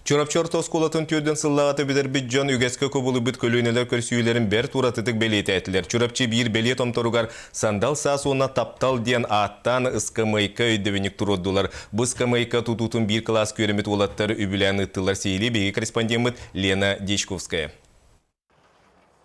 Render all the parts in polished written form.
Чорапчор тоскулатын түрден сыллағаты бідер біджан үгескі көбілі бүт көлінелер көрсүйілерін бәр туратытық белеті әтілер. Чорапчы бір белет омторугар сандал сасуына таптал ден аттан ысқамайка өйдевенік тұруддылар. Бұл ысқамайка тұтутын бір класс көрімет олаттары үбілән ұттылар сейлі беге корреспондент Лена Дичковская.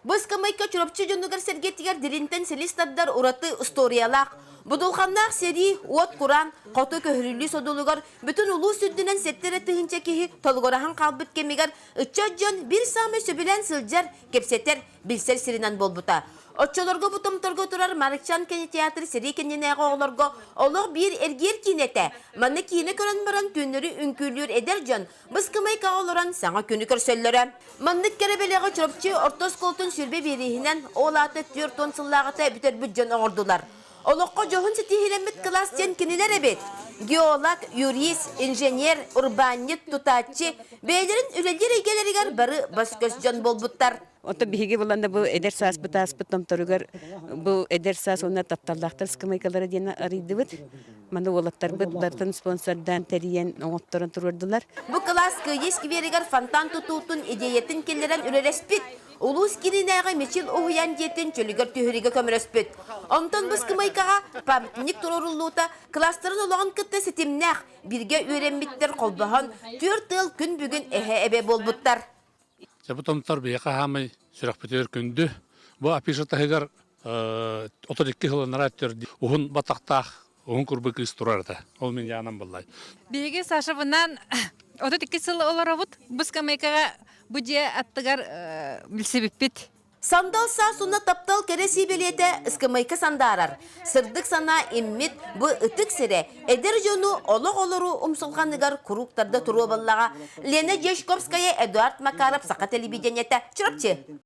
Бұл ысқамайка чорапчы жонугар сәргеттігер диринтен селистаддар ұраты историялақ. Будулханнақ сери, от құран, қоты көхірілі содулығар, бүтін ұлу сүддінен сеттері түхінче кехі толғырахан қалбыт кемегер, үтчат жон бір самы сөбілен сылжар, кепсеттер білсер сиринан болбута. Отчолорго бутымторго турар Марикчан кені театр сери кененеғі оғылорго, олық бір әргер кинете. Маны киіне көрін баран күнірі үнкүлір едер жон, біз кымайка олыран саңа күні көрселлері. Мандық керебелеғі чұрапчы ортос колтын сүрбе берихінен олаты түр тон сыллағыта бүтер бүджон оғырдылар. Олыққа жоғын сетихилемет класстен кенелер әбет. Геолог, юрист, инженер, урбанит, тутачы, бәйлерін үлелер егелерігер бары баскөз жон болбуттар. Ота биһиге буланда бу эдер саас бытаас бытам торугар бу эдер саас онна тапталлахтар скамайкалары дена арыйдыбыт. Мана олаттар быт бартын спонсордан териен оңотторун турурдулар. Бу класс кыйыс киберигер фонтан тутутун идеятын келлерен үлелеспит. Улус киринәгә мечил уян детен чөлүгөр төһөригә көмөрөспөт. Онтон быз кымайкага памятник турурулута класстарын олаган кытта сетимнәх бирге өйрәнмиттер колбахан 4 ел күн бүгүн эһе эбе болбуттар. Жабутомтар бияка хамы сүрәк битер күндү. Бу апишатагар 32 хылынара төрди. Ухун батактах, ухун курбык истурарда. Ол мен янам буллай. Биге Саша bundan 32 сыл оларобут. Быз камайкага бу же аттыгар билсебиппит. Сандал сасуна таптал кереси белете ıskımайка сандарар. Сырдык сана иммит бу ытык сире. Эдер жону олог олору умсулғаныгар куруктарда туру баллага. Лена Дичковская, Эдуард Макаров, Сақа телевидениета. Чурапчы.